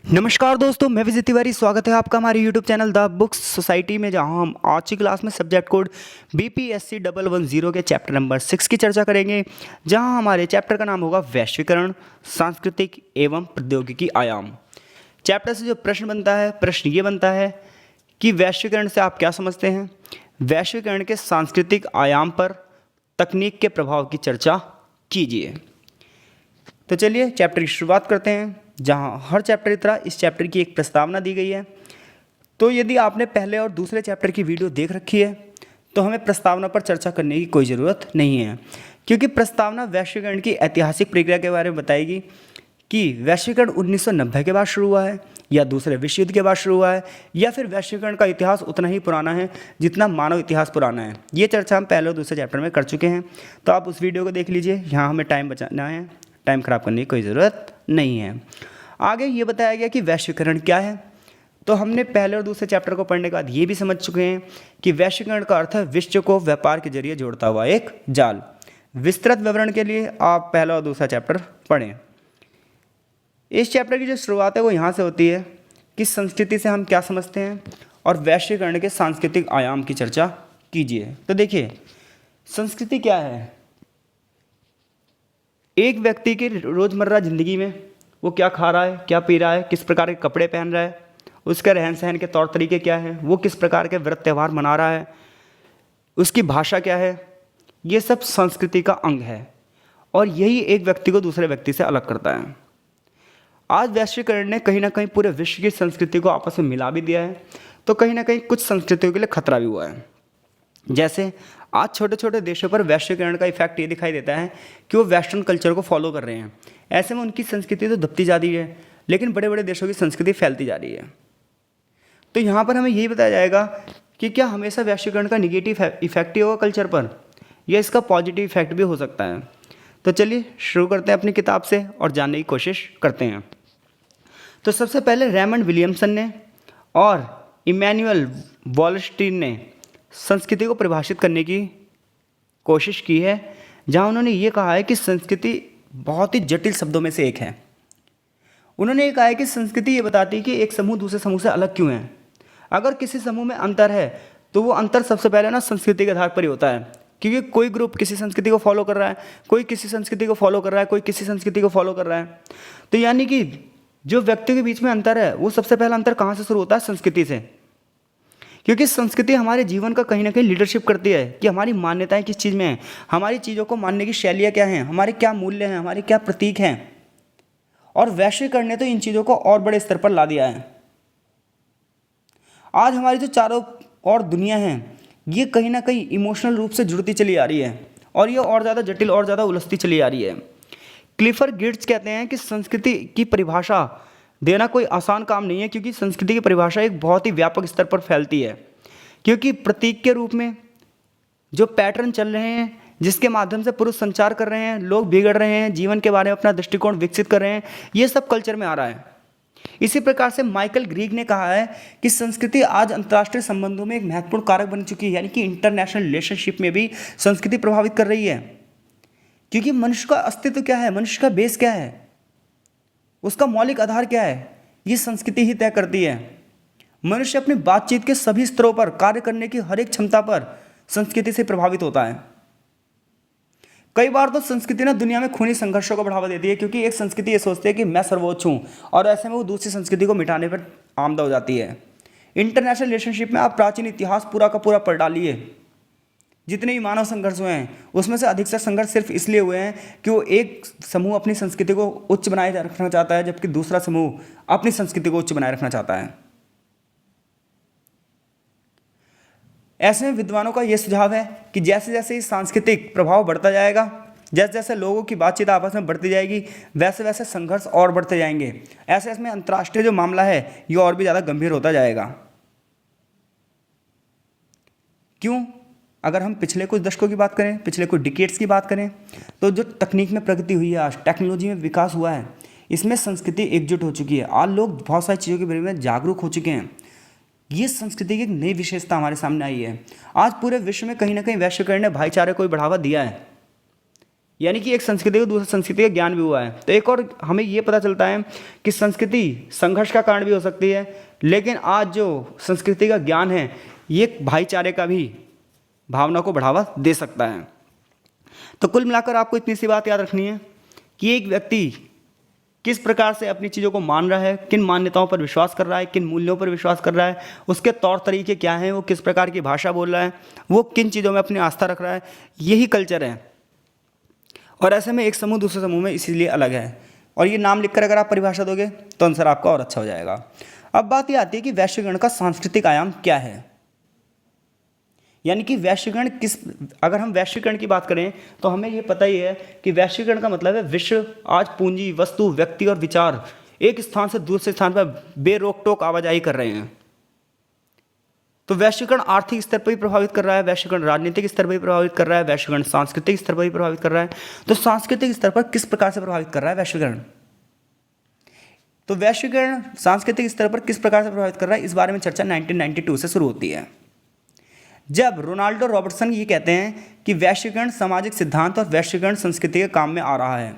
नमस्कार दोस्तों, मैं विजय तिवारी। स्वागत है आपका हमारे YouTube channel the books society में, जहां हम आज की क्लास में सब्जेक्ट कोड BPSC 110 के चैप्टर नंबर 6 की चर्चा करेंगे। जहां हमारे चैप्टर का नाम होगा वैश्वीकरण, सांस्कृतिक एवं प्रौद्योगिकी आयाम। चैप्टर से जो प्रश्न बनता है, प्रश्न ये बनता है कि वैश्वीकरण से आप क्या समझते हैं, वैश्वीकरण के सांस्कृतिक आयाम पर तकनीक के प्रभाव की चर्चा कीजिए। तो चलिए चैप्टर की शुरुआत करते हैं। जहां हर चैप्टर की तरह इस चैप्टर की एक प्रस्तावना दी गई है। तो यदि आपने पहले और दूसरे चैप्टर की वीडियो देख रखी है तो हमें प्रस्तावना पर चर्चा करने की कोई ज़रूरत नहीं है, क्योंकि प्रस्तावना वैश्वीकरण की ऐतिहासिक प्रक्रिया के बारे में बताएगी कि वैश्वीकरण 1990 के बाद शुरू हुआ है या दूसरे विश्व युद्ध के बाद शुरू हुआ है, या फिर वैश्वीकरण का इतिहास उतना ही पुराना है जितना मानव इतिहास पुराना है। ये चर्चा हम पहले और दूसरे चैप्टर में कर चुके हैं, तो आप उस वीडियो को देख लीजिए। यहाँ हमें टाइम बचाना है, टाइम खराब करने की कोई ज़रूरत नहीं है। आगे ये बताया गया कि वैश्वीकरण क्या है। तो हमने पहले और दूसरे चैप्टर को पढ़ने के बाद ये भी समझ चुके हैं कि वैश्वीकरण का अर्थ है विश्व को व्यापार के जरिए जोड़ता हुआ एक जाल। विस्तृत विवरण के लिए आप पहला और दूसरा चैप्टर पढ़ें। इस चैप्टर की जो शुरुआत है वो यहाँ से होती है कि संस्कृति से हम क्या समझते हैं और वैश्वीकरण के सांस्कृतिक आयाम की चर्चा कीजिए। तो देखिए, संस्कृति क्या है। एक व्यक्ति की रोज़मर्रा ज़िंदगी में वो क्या खा रहा है, क्या पी रहा है, किस प्रकार के कपड़े पहन रहा है, उसके रहन सहन के तौर तरीके क्या हैं, वो किस प्रकार के व्रत त्यौहार मना रहा है, उसकी भाषा क्या है, ये सब संस्कृति का अंग है और यही एक व्यक्ति को दूसरे व्यक्ति से अलग करता है। आज वैश्वीकरण ने कहीं ना कहीं पूरे विश्व की संस्कृति को आपस में मिला भी दिया है, तो कहीं ना कहीं कुछ संस्कृतियों के लिए खतरा भी हुआ है। जैसे आज छोटे छोटे देशों पर वैश्वीकरण का इफेक्ट ये दिखाई देता है कि वो वेस्टर्न कल्चर को फॉलो कर रहे हैं। ऐसे में उनकी संस्कृति तो दबती जा रही है, लेकिन बड़े बड़े देशों की संस्कृति फैलती जा रही है। तो यहाँ पर हमें यही बताया जाएगा कि क्या हमेशा वैश्वीकरण का निगेटिव इफेक्ट ही होगा कल्चर पर, या इसका पॉजिटिव इफेक्ट भी हो सकता है। तो चलिए शुरू करते हैं अपनी किताब से और जानने की कोशिश करते हैं। तो सबसे पहले रेमंड विलियमसन ने और इमैनुअल वॉलस्टीन ने संस्कृति को परिभाषित करने की कोशिश की है, जहां उन्होंने ये कहा है कि संस्कृति बहुत ही जटिल शब्दों में से एक है। उन्होंने ये कहा है कि संस्कृति ये बताती है कि एक समूह दूसरे समूह से अलग क्यों है। अगर किसी समूह में अंतर है तो वो अंतर सबसे पहले ना संस्कृति के आधार पर ही होता है, क्योंकि कोई ग्रुप किसी संस्कृति को फॉलो कर रहा है, कोई किसी संस्कृति को फॉलो कर रहा है, कोई किसी संस्कृति को फॉलो कर रहा है। तो यानी कि जो व्यक्ति के बीच में अंतर है वो सबसे पहला अंतर कहाँ से शुरू होता है, संस्कृति से। क्योंकि संस्कृति हमारे जीवन का कहीं ना कहीं लीडरशिप करती है कि हमारी मान्यताएं किस चीज़ में हैं, हमारी चीज़ों को मानने की शैलियाँ क्या हैं, हमारे क्या मूल्य हैं, हमारे क्या प्रतीक हैं। और वैश्वीकरण ने तो इन चीज़ों को और बड़े स्तर पर ला दिया है। आज हमारी जो चारों ओर दुनिया है ये कहीं ना कहीं इमोशनल रूप से जुड़ती चली आ रही है और ये और ज़्यादा जटिल और ज़्यादा उलझती चली आ रही है। क्लिफर्ड गिट्स कहते हैं कि संस्कृति की परिभाषा देना कोई आसान काम नहीं है, क्योंकि संस्कृति की परिभाषा एक बहुत ही व्यापक स्तर पर फैलती है। क्योंकि प्रतीक के रूप में जो पैटर्न चल रहे हैं, जिसके माध्यम से पुरुष संचार कर रहे हैं, लोग बिगड़ रहे हैं, जीवन के बारे में अपना दृष्टिकोण विकसित कर रहे हैं, ये सब कल्चर में आ रहा है। इसी प्रकार से माइकल ग्रीग ने कहा है कि संस्कृति आज अंतर्राष्ट्रीय संबंधों में एक महत्वपूर्ण कारक बन चुकी है, यानी कि इंटरनेशनल रिलेशनशिप में भी संस्कृति प्रभावित कर रही है। क्योंकि मनुष्य का अस्तित्व क्या है, मनुष्य का बेस क्या है, उसका मौलिक आधार क्या है, ये संस्कृति ही तय करती है। मनुष्य अपनी बातचीत के सभी स्तरों पर, कार्य करने की हर एक क्षमता पर संस्कृति से प्रभावित होता है। कई बार तो संस्कृति ना दुनिया में खूनी संघर्षों को बढ़ावा देती है, क्योंकि एक संस्कृति ये सोचती है कि मैं सर्वोच्च हूँ और ऐसे में वो दूसरी संस्कृति को मिटाने पर आमदा हो जाती है। इंटरनेशनल रिलेशनशिप में आप प्राचीन इतिहास पूरा का पूरा पढ़ डालिए, जितने भी मानव संघर्ष हुए हैं उसमें से अधिकतर संघर्ष सिर्फ इसलिए हुए हैं कि वो एक समूह अपनी संस्कृति को उच्च बनाए रखना चाहता है, जबकि दूसरा समूह अपनी संस्कृति को उच्च बनाए रखना चाहता है। ऐसे में विद्वानों का यह सुझाव है कि जैसे जैसे सांस्कृतिक प्रभाव बढ़ता जाएगा, जैसे जैसे लोगों की बातचीत आपस में बढ़ती जाएगी, वैसे वैसे संघर्ष और बढ़ते जाएंगे। ऐसे ऐसे में अंतर्राष्ट्रीय जो मामला है ये और भी ज़्यादा गंभीर होता जाएगा। क्यों? अगर हम पिछले कुछ दशकों की बात करें, पिछले कुछ डिकेड्स की बात करें, तो जो तकनीक में प्रगति हुई है, आज टेक्नोलॉजी में विकास हुआ है, इसमें संस्कृति एकजुट हो चुकी है। आज लोग बहुत सारी चीज़ों के बारे में जागरूक हो चुके हैं। ये संस्कृति की एक नई विशेषता हमारे सामने आई है। आज पूरे विश्व में कहीं ना कहीं वैश्वीकरण ने भाईचारे को बढ़ावा दिया है। यानी कि एक संस्कृति को दूसरी संस्कृति का ज्ञान भी हुआ है। तो एक और हमें ये पता चलता है कि संस्कृति संघर्ष का कारण भी हो सकती है, लेकिन आज जो संस्कृति का ज्ञान है ये भाईचारे का भी भावना को बढ़ावा दे सकता है। तो कुल मिलाकर आपको इतनी सी बात याद रखनी है कि एक व्यक्ति किस प्रकार से अपनी चीज़ों को मान रहा है, किन मान्यताओं पर विश्वास कर रहा है, किन मूल्यों पर विश्वास कर रहा है, उसके तौर तरीके क्या हैं, वो किस प्रकार की भाषा बोल रहा है, वो किन चीज़ों में अपनी आस्था रख रहा है, यही कल्चर है। और ऐसे में एक समूह दूसरे समूह में इसीलिए अलग है। और ये नाम लिखकर अगर आप परिभाषा दोगे तो आंसर आपका और अच्छा हो जाएगा। अब बात ये आती है कि वैश्वीकरण का सांस्कृतिक आयाम क्या है, यानी कि वैश्वीकरण किस, अगर हम वैश्वीकरण की बात करें तो हमें ये पता ही है कि वैश्वीकरण का मतलब है विश्व आज पूंजी, वस्तु, व्यक्ति और विचार एक स्थान से दूसरे स्थान पर बेरोक टोक आवाजाही कर रहे हैं। तो वैश्वीकरण आर्थिक स्तर पर भी प्रभावित कर रहा है, वैश्वीकरण राजनीतिक स्तर पर भी प्रभावित कर रहा है, वैश्वीकरण सांस्कृतिक स्तर पर भी प्रभावित कर रहा है। तो सांस्कृतिक स्तर पर किस प्रकार से प्रभावित कर रहा है वैश्वीकरण? तो वैश्वीकरण सांस्कृतिक स्तर पर किस प्रकार से प्रभावित कर रहा है, इस बारे में चर्चा 1992 से शुरू होती है, जब रोनाल्डो रॉबर्टसन ये कहते हैं कि वैश्वीकरण सामाजिक सिद्धांत और वैश्वीकरण संस्कृति के काम में आ रहा है।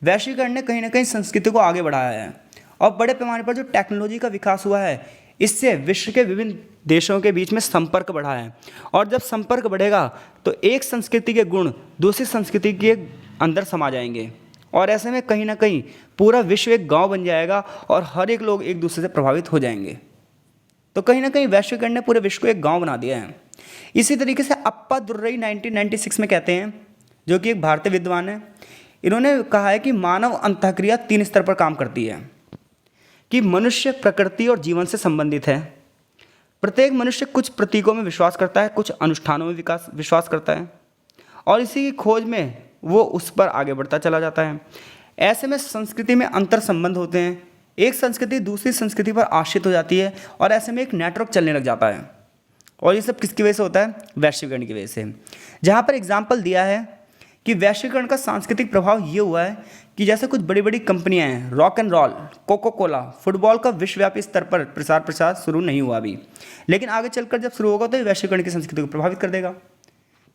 वैश्वीकरण ने कहीं ना कहीं संस्कृति को आगे बढ़ाया है और बड़े पैमाने पर जो टेक्नोलॉजी का विकास हुआ है इससे विश्व के विभिन्न देशों के बीच में संपर्क बढ़ा है। और जब संपर्क बढ़ेगा तो एक संस्कृति के गुण दूसरी संस्कृति के अंदर समा जाएंगे और ऐसे में कहीं ना कहीं पूरा विश्व एक गांव बन जाएगा और हर एक लोग एक दूसरे से प्रभावित हो जाएंगे। तो कहीं ना कहीं वैश्वीकरण ने पूरे विश्व को एक गांव बना दिया है। इसी तरीके से अप्पा दुर्रई 1996 में कहते हैं, जो कि एक भारतीय विद्वान है, इन्होंने कहा है कि मानव अंतःक्रिया 3 स्तर पर काम करती है, कि मनुष्य प्रकृति और जीवन से संबंधित है। प्रत्येक मनुष्य कुछ प्रतीकों में विश्वास करता है, कुछ अनुष्ठानों में विश्वास करता है और इसी की खोज में वो उस पर आगे बढ़ता चला जाता है। ऐसे में संस्कृति में अंतर संबंध होते हैं, एक संस्कृति दूसरी संस्कृति पर आश्रित हो जाती है और ऐसे में एक नेटवर्क चलने लग जाता है। और ये सब किसकी वजह से होता है? वैश्वीकरण की वजह से। जहाँ पर एग्जाम्पल दिया है कि वैश्वीकरण का सांस्कृतिक प्रभाव ये हुआ है कि जैसे कुछ बड़ी बड़ी कंपनियां हैं, rock and roll, Coca Cola, football का विश्वव्यापी स्तर पर प्रसार शुरू नहीं हुआ अभी, लेकिन आगे चलकर जब शुरू होगा तो ये वैश्वीकरण की संस्कृति को प्रभावित कर देगा,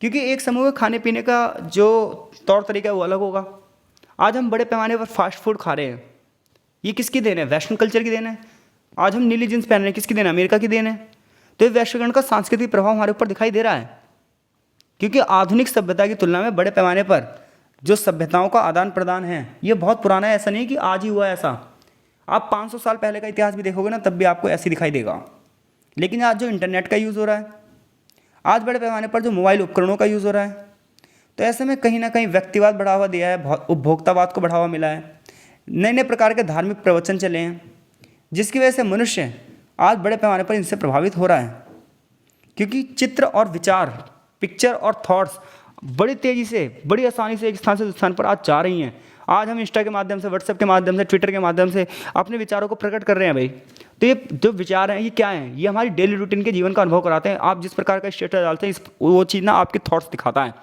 क्योंकि एक समूह में खाने पीने का जो तौर तरीका है वो अलग होगा। आज हम बड़े पैमाने पर फास्ट फूड खा रहे हैं, ये किसकी देन है? वेस्टर्न कल्चर की देन है। आज हम नीली जींस पहन रहे हैं, किसकी देन है? अमेरिका की देन है। तो ये वैश्वीकरण का सांस्कृतिक प्रभाव हमारे ऊपर दिखाई दे रहा है, क्योंकि आधुनिक सभ्यता की तुलना में बड़े पैमाने पर जो सभ्यताओं का आदान प्रदान है ये बहुत पुराना है। ऐसा नहीं कि आज ही हुआ है ऐसा। आप 500 साल पहले का इतिहास भी देखोगे ना तब भी आपको ऐसे दिखाई देगा। लेकिन आज जो इंटरनेट का यूज़ हो रहा है, आज बड़े पैमाने पर जो मोबाइल उपकरणों का यूज़ हो रहा है, तो ऐसे में कहीं ना कहीं व्यक्तिवाद बढ़ावा दिया है, उपभोक्तावाद को बढ़ावा मिला है, नए नए प्रकार के धार्मिक प्रवचन चले हैं, जिसकी वजह से मनुष्य आज बड़े पैमाने पर इनसे प्रभावित हो रहा है। क्योंकि चित्र और विचार, पिक्चर और थॉट्स बड़ी तेज़ी से, बड़ी आसानी से एक स्थान से दूसरे स्थान पर आज जा रही हैं। आज हम इंस्टा के माध्यम से, व्हाट्सएप के माध्यम से, ट्विटर के माध्यम से अपने विचारों को प्रकट कर रहे हैं भाई। तो ये जो विचार हैं ये क्या हैं? ये हमारी डेली रूटीन के जीवन का अनुभव कराते हैं। आप जिस प्रकार का स्टेटस डालते हैं वो चीज़ ना आपके थॉट्स दिखाता है,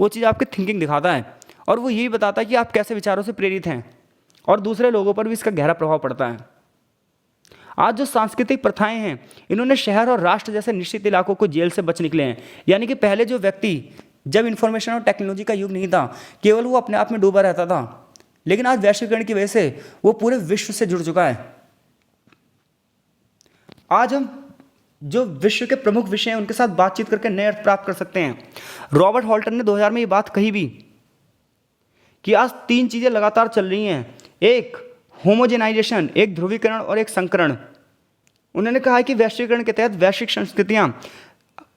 वो चीज़ आपकी थिंकिंग दिखाता है और वो यही बताता है कि आप कैसे विचारों से प्रेरित हैं और दूसरे लोगों पर भी इसका गहरा प्रभाव पड़ता है। आज जो सांस्कृतिक प्रथाएं हैं इन्होंने शहर और राष्ट्र जैसे निश्चित इलाकों को जेल से बच निकले हैं। यानी कि पहले जो व्यक्ति, जब इंफॉर्मेशन और टेक्नोलॉजी का युग नहीं था, केवल वो अपने आप में डूबा रहता था, लेकिन आज वैश्वीकरण की वजह से वो पूरे विश्व से जुड़ चुका है। आज हम जो विश्व के प्रमुख विषय हैं उनके साथ बातचीत करके नए अर्थ प्राप्त कर सकते हैं। रॉबर्ट हॉल्टन ने 2000 में ये बात कही भी कि आज 3 चीज़ें लगातार चल रही हैं, एक होमोजेनाइजेशन, एक ध्रुवीकरण और एक संकरण। उन्होंने कहा है कि वैश्वीकरण के तहत वैश्विक संस्कृतियां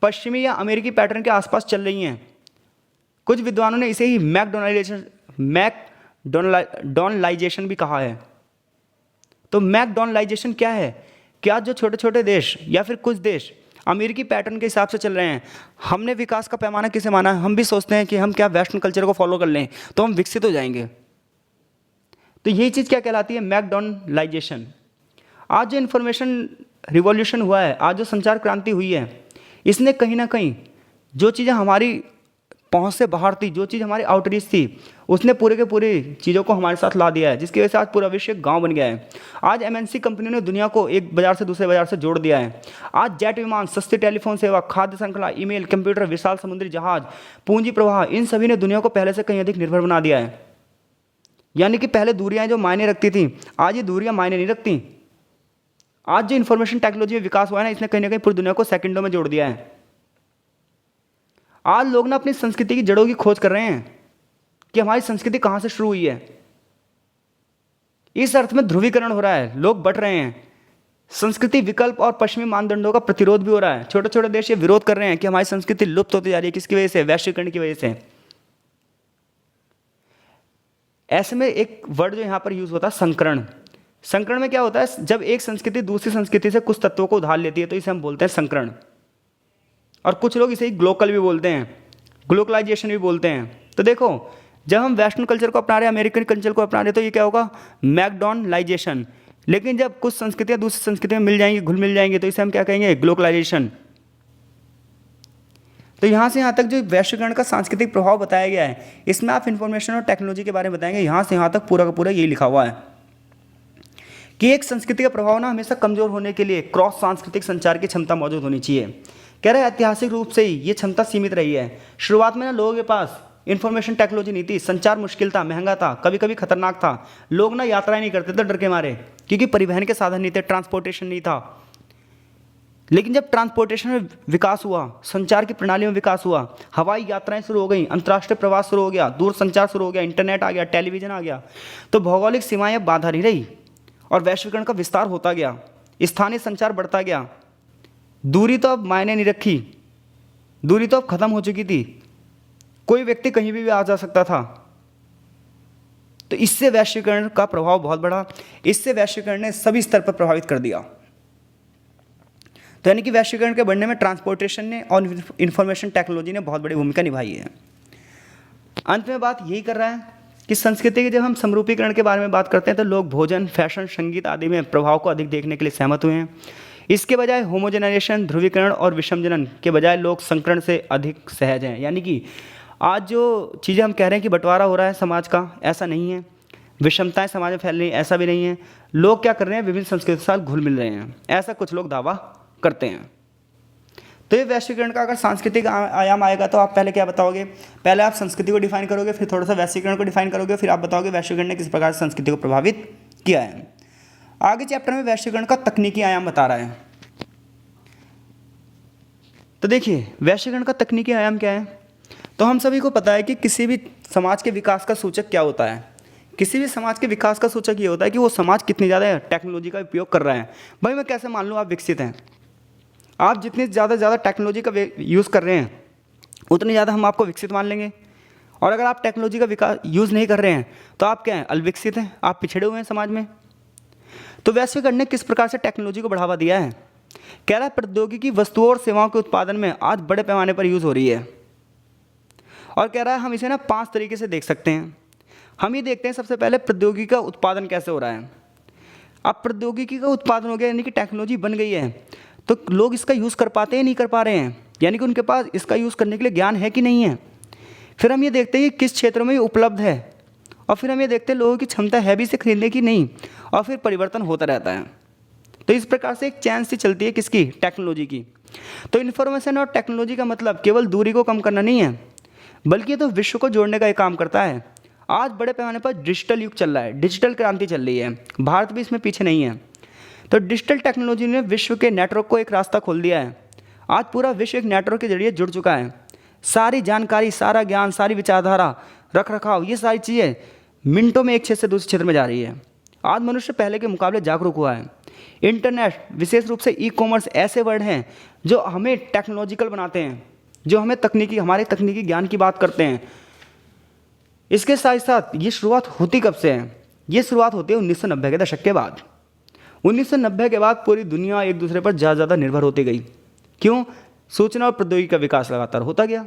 पश्चिमी या अमेरिकी पैटर्न के आसपास चल रही हैं। कुछ विद्वानों ने इसे ही मैकडॉनलाइजेशन भी कहा है। तो मैकडॉनलाइजेशन क्या है? कि आज जो छोटे छोटे देश या फिर कुछ देश अमेरिकी पैटर्न के हिसाब से चल रहे हैं, हमने विकास का पैमाना किसे माना है? हम भी सोचते हैं कि हम क्या वेस्टर्न कल्चर को फॉलो कर लें तो हम विकसित हो जाएंगे। तो यही चीज़ क्या कहलाती है? मैकडॉनलाइजेशन। आज जो इन्फॉर्मेशन रिवॉल्यूशन हुआ है, आज जो संचार क्रांति हुई है, इसने कहीं ना कहीं जो चीज़ें हमारी पहुंच से बाहर थी, जो चीज़ हमारी आउटरीच थी, उसने पूरे के पूरी चीज़ों को हमारे साथ ला दिया है, जिसकी वजह से आज पूरा विश्व एक गांव बन गया है। आज एमएनसी कंपनियों ने दुनिया को एक बाजार से दूसरे बाजार से जोड़ दिया है। आज जेट विमान, सस्ती टेलीफोन सेवा, खाद्य श्रृंखला, ईमेल, कंप्यूटर, विशाल समुद्री जहाज, पूंजी प्रवाह, इन सभी ने दुनिया को पहले से कहीं अधिक निर्भर बना दिया है। यानी कि पहले दूरियां जो मायने रखती थी, आज ये दूरियां मायने नहीं रखती। आज जो इंफॉर्मेशन टेक्नोलॉजी में विकास हुआ है ना, इसने कहीं ना कहीं पूरी दुनिया को सेकंडों में जोड़ दिया है। आज लोग ना अपनी संस्कृति की जड़ों की खोज कर रहे हैं कि हमारी संस्कृति कहां से शुरू हुई है। इस अर्थ में ध्रुवीकरण हो रहा है, लोग बट रहे हैं। संस्कृति विकल्प और पश्चिमी मानदंडों का प्रतिरोध भी हो रहा है। छोटे छोटे देश ये विरोध कर रहे हैं कि हमारी संस्कृति लुप्त होती जा रही है। किसकी वजह से? वैश्वीकरण की वजह से। ऐसे में एक वर्ड जो यहां पर यूज होता है, संकरण। संकरण में क्या होता है? जब एक संस्कृति दूसरी संस्कृति से कुछ तत्वों को उधार लेती है तो इसे हम बोलते हैं संकरण। और कुछ लोग इसे ग्लोकल भी बोलते हैं, ग्लोकलाइजेशन भी बोलते हैं। तो देखो, जब हम वेस्टर्न कल्चर को अपना रहे हैं, अमेरिकन कल्चर को अपना रहे हैं, तो ये क्या होगा? मैकडॉनलाइजेशन। लेकिन जब कुछ संस्कृतियां दूसरी संस्कृति में मिल जाएंगी, घुल मिल जाएंगी, तो इसे हम क्या कहेंगे? ग्लोकलाइजेशन। तो यहाँ से यहाँ तक जो वैश्वीकरण का सांस्कृतिक प्रभाव बताया गया है, इसमें आप इंफॉर्मेशन और टेक्नोलॉजी के बारे में बताएंगे। यहाँ से यहाँ तक पूरा का पूरा यही लिखा हुआ है कि एक संस्कृति का प्रभाव ना हमेशा कमजोर होने के लिए क्रॉस सांस्कृतिक संचार की क्षमता मौजूद होनी चाहिए। कह रहे हैं ऐतिहासिक रूप से ही ये क्षमता सीमित रही है। शुरुआत में ना लोगों के पास इंफॉर्मेशन टेक्नोलॉजी नहीं थी, संचार मुश्किल था, महंगा था, कभी कभी खतरनाक था। लोग ना यात्राएं नहीं करते थे डर के मारे, क्योंकि परिवहन के साधन नहीं थे, ट्रांसपोर्टेशन नहीं था। लेकिन जब ट्रांसपोर्टेशन में विकास हुआ, संचार की प्रणाली में विकास हुआ, हवाई यात्राएं शुरू हो गई, अंतर्राष्ट्रीय प्रवास शुरू हो गया, दूर संचार शुरू हो गया, इंटरनेट आ गया, टेलीविजन आ गया, तो भौगोलिक सीमाएं अब बाधा नहीं रही और वैश्वीकरण का विस्तार होता गया, स्थानीय संचार बढ़ता गया। दूरी तो अब मायने नहीं रखी, दूरी तो अब खत्म हो चुकी थी, कोई व्यक्ति कहीं भी आ जा सकता था। तो इससे वैश्वीकरण का प्रभाव बहुत बढ़ा, इससे वैश्वीकरण ने सभी स्तर पर प्रभावित कर दिया। तो यानी कि वैश्वीकरण के बढ़ने में ट्रांसपोर्टेशन ने और इंफॉर्मेशन टेक्नोलॉजी ने बहुत बड़ी भूमिका निभाई है। अंत में बात यही कर रहा है कि संस्कृति के जब हम समरूपीकरण के बारे में बात करते हैं तो लोग भोजन, फैशन, संगीत आदि में प्रभाव को अधिक देखने के लिए सहमत हुए हैं। इसके बजाय होमोजेनाइजेशन, ध्रुवीकरण और विषमजनन के बजाय लोग संकरण से अधिक सहज हैं। यानी कि आज जो चीज़ें हम कह रहे हैं कि बंटवारा हो रहा है समाज का, ऐसा नहीं है। विषमताएं समाज में फैल रही हैं, ऐसा भी नहीं है। लोग क्या कर रहे हैं? विभिन्न संस्कृतियों के साथ घुल मिल रहे हैं, ऐसा कुछ लोग दावा करते हैं। तो ये वैश्वीकरण का अगर सांस्कृतिक आयाम आएगा तो आप पहले क्या बताओगे? पहले आप संस्कृति को डिफाइन करोगे, फिर थोड़ा सा वैश्वीकरण को डिफाइन करोगे, फिर आप बताओगे वैश्वीकरण ने किस प्रकार से संस्कृति को प्रभावित किया है। आगे चैप्टर में वैश्वीकरण का तकनीकी आयाम बता रहा है। तो देखिए, वैश्वीकरण का तकनीकी आयाम क्या है? तो हम सभी को पता है कि किसी भी समाज के विकास का सूचक क्या होता है? किसी भी समाज के विकास का सूचक ये होता है कि वो समाज कितनी ज़्यादा टेक्नोलॉजी का उपयोग कर रहा है। भाई मैं कैसे मान लूँ आप विकसित हैं? आप जितनी ज़्यादा टेक्नोलॉजी का यूज़ कर रहे हैं उतनी ज़्यादा हम आपको विकसित मान लेंगे। और अगर आप टेक्नोलॉजी का विकास यूज़ नहीं कर रहे हैं तो आप क्या हैं? अविकसित हैं, आप पिछड़े हुए हैं समाज में। तो वैश्वीकरण ने किस प्रकार से टेक्नोलॉजी को बढ़ावा दिया है? कह रहा है प्रौद्योगिकी वस्तुओं और सेवाओं के उत्पादन में आज बड़े पैमाने पर यूज़ हो रही है। और कह रहा है हम इसे ना 5 तरीके से देख सकते हैं। हम ये देखते हैं सबसे पहले प्रौद्योगिकी का उत्पादन कैसे हो रहा है। अब प्रौद्योगिकी का उत्पादन हो गया, यानी कि टेक्नोलॉजी बन गई है, तो लोग इसका यूज़ कर पाते हैं, नहीं कर पा रहे हैं, यानी कि उनके पास इसका यूज़ करने के लिए ज्ञान है कि नहीं है। फिर हम ये देखते हैं कि किस क्षेत्रों में ये उपलब्ध है, और फिर हम ये देखते हैं लोगों की क्षमता है भी इसे खरीदने की नहीं, और फिर परिवर्तन होता रहता है। तो इस प्रकार से एक चैन सी चलती है किसकी? टेक्नोलॉजी की। तो इन्फॉर्मेशन और टेक्नोलॉजी का मतलब केवल दूरी को कम करना नहीं है, बल्कि ये तो विश्व को जोड़ने का एक काम करता है। आज बड़े पैमाने पर डिजिटल युग चल रहा है, डिजिटल क्रांति चल रही है, भारत भी इसमें पीछे नहीं है। तो डिजिटल टेक्नोलॉजी ने विश्व के नेटवर्क को एक रास्ता खोल दिया है। आज पूरा विश्व एक नेटवर्क के जरिए जुड़ चुका है। सारी जानकारी, सारा ज्ञान, सारी विचारधारा, रख रखाव, ये सारी चीज़ें मिनटों में एक क्षेत्र से दूसरे क्षेत्र में जा रही है। आज मनुष्य पहले के मुकाबले जागरूक हुआ है। इंटरनेट, विशेष रूप से ई कॉमर्स, ऐसे वर्ड हैं जो हमें टेक्नोलॉजिकल बनाते हैं, जो हमें हमारे तकनीकी ज्ञान की बात करते हैं। इसके साथ साथ ये शुरुआत होती कब से है? ये शुरुआत होती है 1990 के दशक के बाद। 1990 के बाद पूरी दुनिया एक दूसरे पर ज़्यादा निर्भर होती गई। क्यों? सूचना और प्रौद्योगिकी का विकास लगातार होता गया।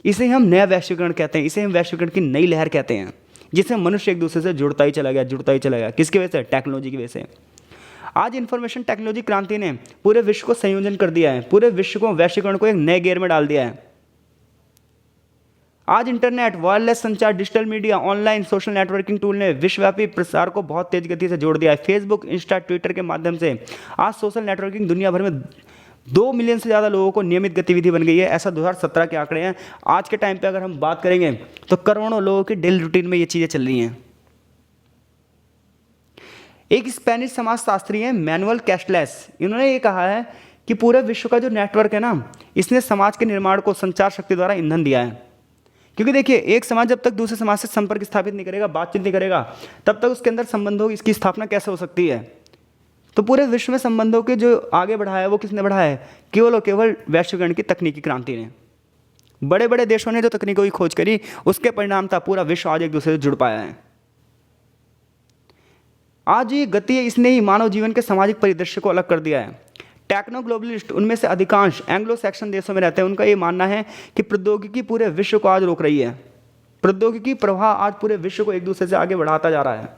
इसे हम नया वैश्वीकरण कहते हैं, इसे हम वैश्वीकरण की नई लहर कहते हैं, जिससे मनुष्य एक दूसरे से जुड़ता ही चला गया। किसकी वजह से? टेक्नोलॉजी की वजह से। आज इंफॉर्मेशन टेक्नोलॉजी क्रांति ने पूरे विश्व को संयोजन कर दिया है, पूरे विश्व को, वैश्वीकरण को एक नए गियर में डाल दिया है। आज इंटरनेट, वायरलेस संचार, digital media, online social networking tool ने विश्वव्यापी प्रसार को बहुत तेज गति से जोड़ दिया है। फेसबुक, इंस्टा, ट्विटर के माध्यम से आज सोशल नेटवर्किंग दुनिया भर में 2 मिलियन से ज़्यादा लोगों को नियमित गतिविधि बन गई है। ऐसा 2017 के आंकड़े हैं। आज के टाइम पे अगर हम बात करेंगे तो करोड़ों लोगों की डेली रूटीन में ये चीज़ें चल रही हैं। एक स्पेनिश समाजशास्त्री हैं मैनुअल कैस्टलेस, इन्होंने ये कहा है कि पूरे विश्व का जो नेटवर्क है ना, इसने समाज के निर्माण को संचार शक्ति द्वारा ईंधन दिया है। क्योंकि देखिए, एक समाज जब तक दूसरे समाज से संपर्क स्थापित नहीं करेगा, बातचीत नहीं करेगा, तब तक उसके अंदर संबंधों इसकी स्थापना कैसे हो सकती है। तो पूरे विश्व में संबंधों के जो आगे बढ़ाया है वो किसने बढ़ाया है? केवल और केवल वैश्वीकरण की तकनीकी क्रांति ने। बड़े बड़े देशों ने जो तकनीकों की खोज करी, उसके परिणाम था पूरा विश्व आज एक दूसरे से जुड़ पाया है। आज ये गति है, इसने ही मानव जीवन के सामाजिक परिदृश्य को अलग कर दिया है। टेक्नो ग्लोबलिस्ट, उनमें से अधिकांश एंग्लो सैक्सन देशों में रहते हैं, उनका ये मानना है कि प्रौद्योगिकी पूरे विश्व को आज रोक रही है। प्रौद्योगिकी प्रवाह आज पूरे विश्व को एक दूसरे से आगे बढ़ाता जा रहा है।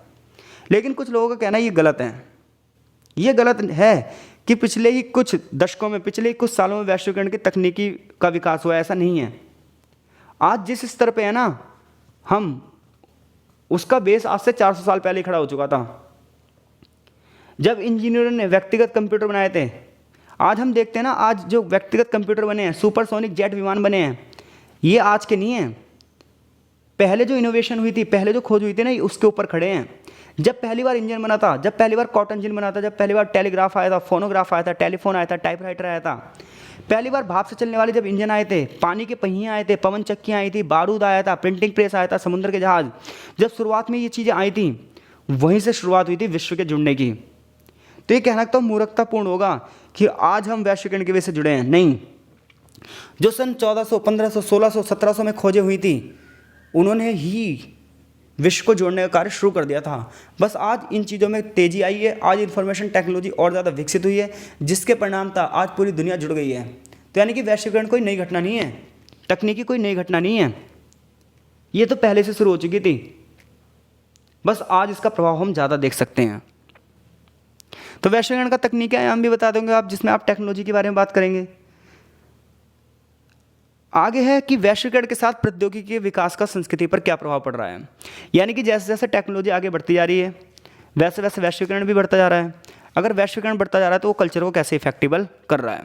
लेकिन कुछ लोगों का कहना है ये गलत है। ये गलत है कि पिछले ही कुछ दशकों में, पिछले ही कुछ सालों में वैश्वीकरण की तकनीकी का विकास हुआ, ऐसा नहीं है। आज जिस स्तर पे है ना हम, उसका बेस आज से 400 साल पहले खड़ा हो चुका था, जब इंजीनियरों ने व्यक्तिगत कंप्यूटर बनाए थे। आज हम देखते हैं ना, आज जो व्यक्तिगत कंप्यूटर बने हैं, सुपरसोनिक जेट विमान बने हैं, ये आज के नहीं हैं। पहले जो इनोवेशन हुई थी, पहले जो खोज हुई थी ना, उसके ऊपर खड़े हैं। जब पहली बार इंजन बना था, जब पहली बार कॉटन इंजन बना था, जब पहली बार टेलीग्राफ आया था, फोनोग्राफ आया था, टेलीफोन आया था, टाइपराइटर आया था, पहली बार भाप से चलने वाले जब इंजन आए थे, पानी के पहिए आए थे, पवन चक्कियाँ आई थी, बारूद आया था, प्रिंटिंग प्रेस आया था, समुद्र के जहाज, जब शुरुआत में ये चीज़ें आई थी, वहीं से शुरुआत हुई थी विश्व के जुड़ने की। तो ये कहना तो मूर्खतापूर्ण होगा कि आज हम वैश्वीकरण की वजह से जुड़े हैं। नहीं, जो सन 1400, 1500, 1600, 1700 में खोजें हुई थी, उन्होंने ही विश्व को जोड़ने का कार्य शुरू कर दिया था। बस आज इन चीज़ों में तेज़ी आई है, आज इन्फॉर्मेशन टेक्नोलॉजी और ज़्यादा विकसित हुई है, जिसके परिणाम था आज पूरी दुनिया जुड़ गई है। तो यानी कि वैश्वीकरण कोई नई घटना नहीं है, तकनीकी कोई नई घटना नहीं है, ये तो पहले से शुरू हो चुकी थी, बस आज इसका प्रभाव हम ज़्यादा देख सकते हैं। तो वैश्वीकरण का तकनीकी आयाम भी बता दूंगा आप, जिसमें आप टेक्नोलॉजी के बारे में बात करेंगे। आगे है कि वैश्वीकरण के साथ प्रौद्योगिकी के विकास का संस्कृति पर क्या प्रभाव पड़ रहा है। यानी कि जैसे जैसे टेक्नोलॉजी आगे बढ़ती जा रही है, वैसे वैसे वैश्वीकरण भी बढ़ता जा रहा है। अगर वैश्वीकरण बढ़ता जा रहा है तो वो कल्चर को कैसे इफेक्टिबल कर रहा है।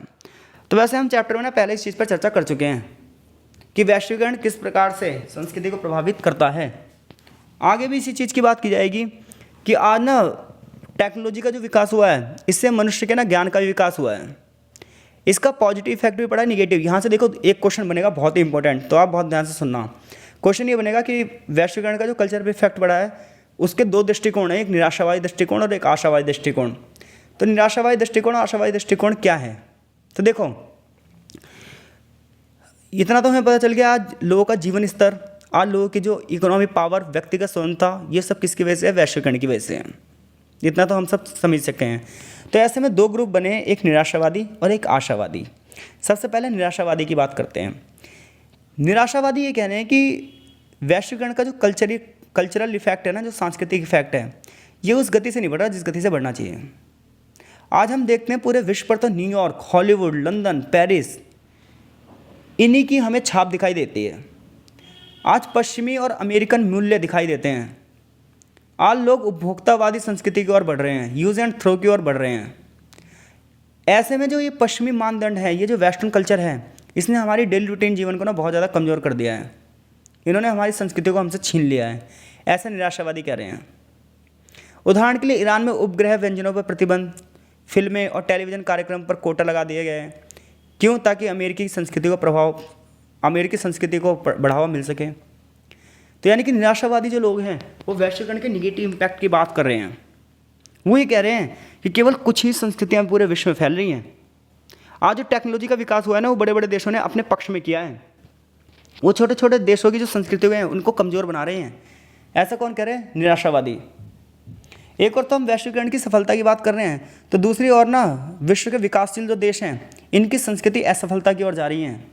तो वैसे हम चैप्टर में ना पहले इस चीज़ पर चर्चा कर चुके हैं कि वैश्वीकरण किस प्रकार से संस्कृति को प्रभावित करता है। आगे भी इसी चीज़ की बात की जाएगी कि आज ना टेक्नोलॉजी का जो विकास हुआ है, इससे मनुष्य के ना ज्ञान का भी विकास हुआ है। इसका पॉजिटिव इफेक्ट भी पड़ा है, निगेटिव। यहाँ से देखो एक क्वेश्चन बनेगा बहुत ही इंपॉर्टेंट, तो आप बहुत ध्यान से सुनना। क्वेश्चन ये बनेगा कि वैश्वीकरण का जो कल्चर पे इफेक्ट पड़ा है, उसके दो दृष्टिकोण हैं, एक निराशावादी दृष्टिकोण और एक आशावादी दृष्टिकोण। तो निराशावादी दृष्टिकोण और आशावादी दृष्टिकोण क्या है? तो देखो, इतना तो हमें पता चल गया, आज लोगों का जीवन स्तर, आज लोगों की जो इकोनॉमिक पावर, व्यक्तिगत स्वतंत्रता, ये सब किसकी वजह से है? वैश्वीकरण की वजह से है। इतना तो हम सब समझ सकते हैं। तो ऐसे में दो ग्रुप बने, एक निराशावादी और एक आशावादी। सबसे पहले निराशावादी की बात करते हैं। निराशावादी ये कह रहे हैं कि वैश्वीकरण का जो कल्चरल इफेक्ट है ना, जो सांस्कृतिक इफेक्ट है, ये उस गति से नहीं बढ़ रहा जिस गति से बढ़ना चाहिए। आज हम देखते हैं पूरे विश्व पर तो न्यूयॉर्क, हॉलीवुड, लंदन, पेरिस, इन्हीं की हमें छाप दिखाई देती है। आज पश्चिमी और अमेरिकन मूल्य दिखाई देते हैं। आज लोग उपभोक्तावादी संस्कृति की ओर बढ़ रहे हैं, यूज एंड थ्रो की ओर बढ़ रहे हैं। ऐसे में जो ये पश्चिमी मानदंड है, ये जो वेस्टर्न कल्चर है, इसने हमारी डेली रूटीन जीवन को ना बहुत ज़्यादा कमज़ोर कर दिया है। इन्होंने हमारी संस्कृति को हमसे छीन लिया है, ऐसे निराशावादी कह रहे हैं। उदाहरण के लिए ईरान में उपग्रह व्यंजनों पर प्रतिबंध, फिल्में और टेलीविज़न कार्यक्रम पर कोटा लगा दिए गए। क्यों? ताकि अमेरिकी संस्कृति को बढ़ावा मिल सके। तो यानी कि निराशावादी जो लोग हैं, वो वैश्वीकरण के निगेटिव इम्पैक्ट की बात कर रहे हैं। वो ये कह रहे हैं कि केवल कुछ ही संस्कृतियाँ पूरे विश्व में फैल रही हैं। आज जो टेक्नोलॉजी का विकास हुआ है ना, वो बड़े बड़े देशों ने अपने पक्ष में किया है। वो छोटे छोटे देशों की जो संस्कृतियाँ हैं, उनको कमज़ोर बना रहे हैं। ऐसा कौन कह रहे हैं? निराशावादी। एक और तो हम वैश्वीकरण की सफलता की बात कर रहे हैं, तो दूसरी ओर ना विश्व के विकासशील जो देश हैं, इनकी संस्कृति असफलता की ओर जा रही हैं।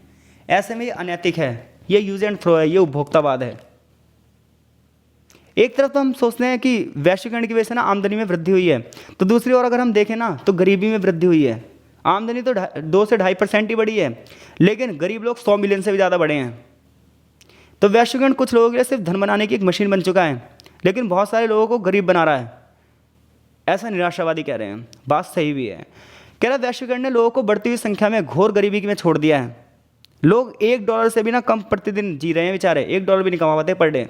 ऐसे में ये अनैतिक है, ये यूज एंड थ्रो है, ये उपभोक्तावाद है। एक तरफ तो हम सोचते हैं कि वैश्वीकरण की वजह से ना आमदनी में वृद्धि हुई है, तो दूसरी ओर अगर हम देखें ना तो गरीबी में वृद्धि हुई है। आमदनी तो 2 से 2.5% ही बढ़ी है, लेकिन गरीब लोग 100 मिलियन से भी ज़्यादा बढ़े हैं। तो वैश्वीकरण कुछ लोगों के लिए सिर्फ धन बनाने की एक मशीन बन चुका है, लेकिन बहुत सारे लोगों को गरीब बना रहा है, ऐसा निराशावादी कह रहे हैं। बात सही भी है। कह रहा वैश्वीकरण ने लोगों को बढ़ती हुई संख्या में घोर गरीबी में छोड़ दिया है। लोग $1 से भी ना कम प्रतिदिन जी रहे हैं बेचारे, $1 भी नहीं कमा पाते पर डे।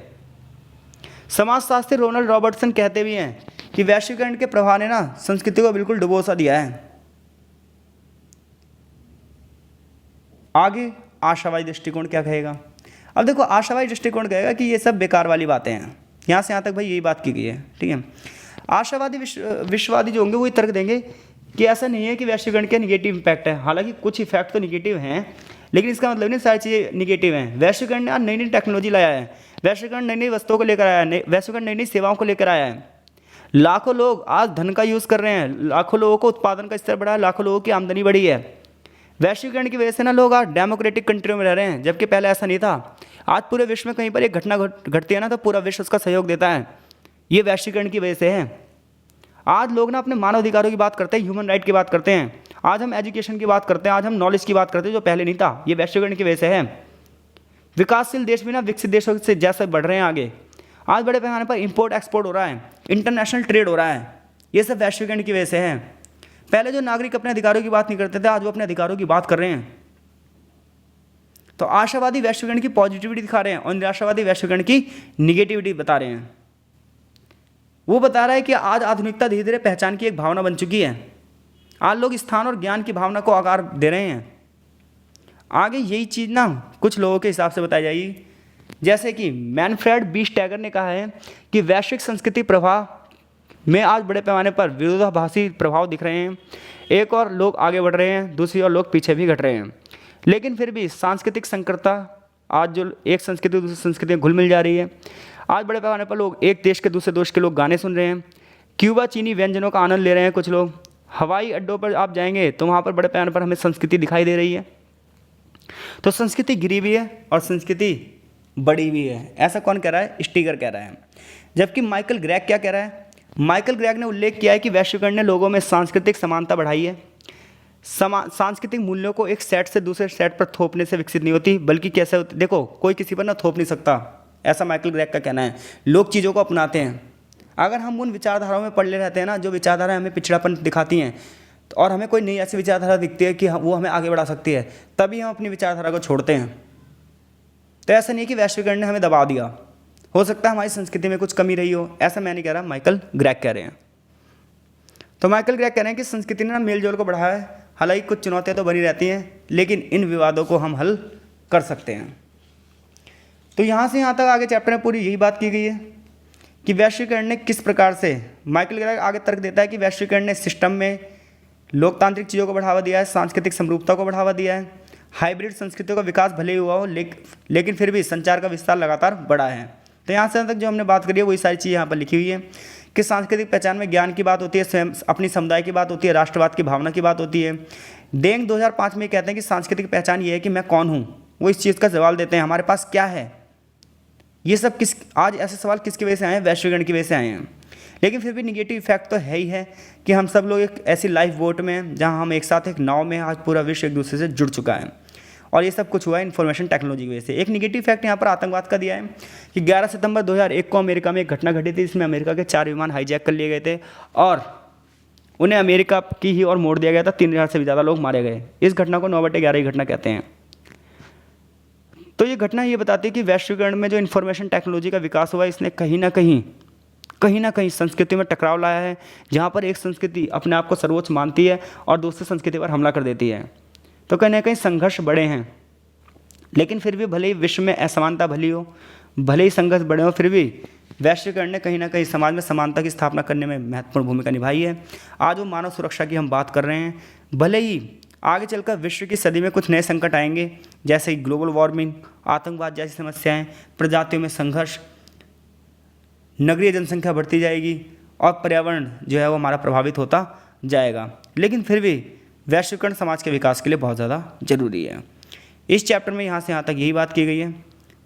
समाजशास्त्री रोनाल्ड रॉबर्टसन कहते भी हैं कि वैश्वीकरण के प्रभाव ने ना संस्कृति को बिल्कुल डुबो सा दिया है। आगे आशावादी दृष्टिकोण क्या कहेगा? अब देखो, आशावादी दृष्टिकोण कहेगा कि ये सब बेकार वाली बातें हैं। यहाँ से यहाँ तक भाई यही बात की गई है, ठीक है। आशावादी विश्ववादी जो होंगे वो तर्क देंगे कि ऐसा नहीं है कि वैश्वीकरण के निगेटिव इम्पैक्ट है। हालांकि कुछ इफेक्ट तो निगेटिव हैं, लेकिन इसका मतलब नहीं सारी चीज़ें निगेटिव हैं। वैश्वीकरण ने आज नई नई टेक्नोलॉजी लाया है, वैश्वीकरण नई नई वस्तुओं को लेकर आया है, वैश्वीकरण नई नई सेवाओं को लेकर आया है। लाखों लोग आज धन का यूज़ कर रहे हैं, लाखों लोगों को उत्पादन का स्तर बढ़ा है, लाखों लोगों की आमदनी बढ़ी है। वैश्वीकरण की वजह से ना लोग आज डेमोक्रेटिक कंट्रियों में रह रहे हैं, जबकि पहले ऐसा नहीं था। आज पूरे विश्व में कहीं पर एक घटना घटती है ना तो पूरा विश्व उसका सहयोग देता है। ये वैश्वीकरण की वजह से है। आज लोग ना अपने मानव अधिकारों की बात करते हैं, ह्यूमन राइट की बात करते हैं। आज हम एजुकेशन की बात करते हैं, आज हम नॉलेज की बात करते हैं, जो पहले नहीं था। ये वैश्वीकरण की वजह से है। विकासशील देश भी ना विकसित देशों से जैसे बढ़ रहे हैं आगे, आज बड़े पैमाने पर इंपोर्ट एक्सपोर्ट हो रहा है, इंटरनेशनल ट्रेड हो रहा है। ये सब वैश्वीकरण की वजह से है। पहले जो नागरिक अपने अधिकारों की बात नहीं करते थे, आज वो अपने अधिकारों की बात कर रहे हैं। तो आशावादी वैश्वीकरण की पॉजिटिविटी दिखा रहे हैं और निराशावादी वैश्वीकरण की निगेटिविटी बता रहे हैं। वो बता रहा है कि आज आधुनिकता धीरे धीरे पहचान की एक भावना बन चुकी है। आज लोग स्थान और ज्ञान की भावना को आकार दे रहे हैं। आगे यही चीज़ ना कुछ लोगों के हिसाब से बताई जाएगी, जैसे कि मैनफ्रेड बी स्टैगर ने कहा है कि वैश्विक संस्कृति प्रभाव में आज बड़े पैमाने पर विरोधाभासी प्रभाव दिख रहे हैं। एक और लोग आगे बढ़ रहे हैं, दूसरी ओर लोग पीछे भी घट रहे हैं। लेकिन फिर भी सांस्कृतिक संकरता, आज जो एक संस्कृति दूसरी संस्कृति में घुल मिल जा रही है। आज बड़े पैमाने पर लोग एक देश के दूसरे देश के लोग गाने सुन रहे हैं, क्यूबा चीनी व्यंजनों का आनंद ले रहे हैं कुछ लोग। हवाई अड्डों पर आप जाएंगे तो वहाँ पर बड़े पैमाने पर हमें संस्कृति दिखाई दे रही है। तो संस्कृति गिरी भी है और संस्कृति बड़ी भी है। ऐसा कौन कह रहा है? स्टीगर कह रहा है। जबकि माइकल ग्रेग क्या कह रहा है? माइकल ग्रेग ने उल्लेख किया है कि वैश्वीकरण ने लोगों में सांस्कृतिक समानता बढ़ाई है। सांस्कृतिक मूल्यों को एक सेट से दूसरे सेट पर थोपने से विकसित नहीं होती, बल्कि कैसे होती, देखो कोई किसी पर ना थोप नहीं सकता, ऐसा माइकल ग्रेग का कहना है। लोग चीज़ों को अपनाते हैं। अगर हम उन विचारधाराओं में पड़े रहते हैं ना जो विचारधाराएं हमें पिछड़ापन दिखाती हैं, और हमें कोई नई ऐसी विचारधारा दिखती है कि वो हमें आगे बढ़ा सकती है, तभी हम अपनी विचारधारा को छोड़ते हैं। तो ऐसा नहीं कि वैश्वीकरण ने हमें दबा दिया। हो सकता है हमारी संस्कृति में कुछ कमी रही हो, ऐसा मैं नहीं कह रहा, माइकल ग्रेग कह रहे हैं। तो माइकल ग्रेग कह रहे हैं कि संस्कृति ने ना मेल जोल को बढ़ाया है। हालांकि कुछ चुनौतियाँ तो बनी रहती हैं, लेकिन इन विवादों को हम हल कर सकते हैं। तो यहाँ से यहाँ तक आगे चैप्टर में पूरी यही बात की गई है कि वैश्वीकरण ने किस प्रकार से, माइकल ग्रेग आगे तर्क देता है कि वैश्वीकरण ने सिस्टम में लोकतांत्रिक चीज़ों को बढ़ावा दिया है, सांस्कृतिक समरूपता को बढ़ावा दिया है, हाइब्रिड संस्कृतियों का विकास भले ही हुआ हो, लेकिन फिर भी संचार का विस्तार लगातार बढ़ा है। तो यहाँ से यहाँ तक जो हमने बात करी है वही सारी चीज़ यहाँ पर लिखी हुई है कि सांस्कृतिक पहचान में ज्ञान की बात होती है, स्वयं अपनी समुदाय की बात होती है, राष्ट्रवाद की भावना की बात होती है। डेंग 2005 में कहते हैं कि सांस्कृतिक पहचान ये है कि मैं कौन हूँ। वो इस चीज़ का सवाल देते हैं, हमारे पास क्या है। ये सब आज ऐसे सवाल किसकी वजह से आए हैं? वैश्वीकरण की वजह से आए हैं। लेकिन फिर भी निगेटिव इफेक्ट तो है ही है कि हम सब लोग एक ऐसी लाइफ बोट में हैं जहाँ हम एक साथ एक नाव में, आज पूरा विश्व एक दूसरे से जुड़ चुका है। और ये सब कुछ हुआ है इन्फॉर्मेशन टेक्नोलॉजी की वजह से। एक निगेटिव इफेक्ट यहाँ पर आतंकवाद का दिया है कि 11 सितंबर 2001 को अमेरिका में एक घटना घटी थी, जिसमें अमेरिका के 4 विमान हाईजैक कर लिए गए थे और उन्हें अमेरिका की ही ओर मोड़ दिया गया था। 3000 से भी ज़्यादा लोग मारे गए। इस घटना को 9/11 घटना कहते हैं। तो ये घटना ये बताती है कि वैश्वीकरण में जो इन्फॉर्मेशन टेक्नोलॉजी का विकास हुआ है, इसने कहीं ना कहीं संस्कृति में टकराव लाया है, जहाँ पर एक संस्कृति अपने आप को सर्वोच्च मानती है और दूसरी संस्कृति पर हमला कर देती है। तो कहीं ना कहीं संघर्ष बढ़े हैं। लेकिन फिर भी भले ही विश्व में असमानता भली हो, भले ही संघर्ष बढ़े हो, फिर भी वैश्वीकरण ने कहीं ना कहीं समाज में समानता की स्थापना करने में महत्वपूर्ण भूमिका निभाई है। आज वो मानव सुरक्षा की हम बात कर रहे हैं। भले ही आगे चलकर विश्व की सदी में कुछ नए संकट आएंगे, जैसे ग्लोबल वार्मिंग, आतंकवाद जैसी समस्याएं, प्रजातियों में संघर्ष, नगरीय जनसंख्या बढ़ती जाएगी और पर्यावरण जो है वो हमारा प्रभावित होता जाएगा। लेकिन फिर भी वैश्वीकरण समाज के विकास के लिए बहुत ज़्यादा जरूरी है। इस चैप्टर में यहाँ से यहाँ तक यही बात की गई है।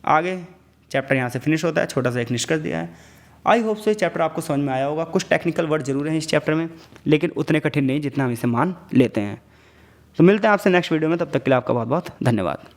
आगे चैप्टर यहाँ से फिनिश होता है, छोटा सा एक निष्कर्ष दिया है। आई होप सो ये चैप्टर आपको समझ में आया होगा। कुछ टेक्निकल वर्ड जरूर हैं इस चैप्टर में, लेकिन उतने कठिन नहीं जितना हम इसे मान लेते हैं। तो मिलते हैं आपसे नेक्स्ट वीडियो में, तब तक के लिए आपका बहुत बहुत धन्यवाद।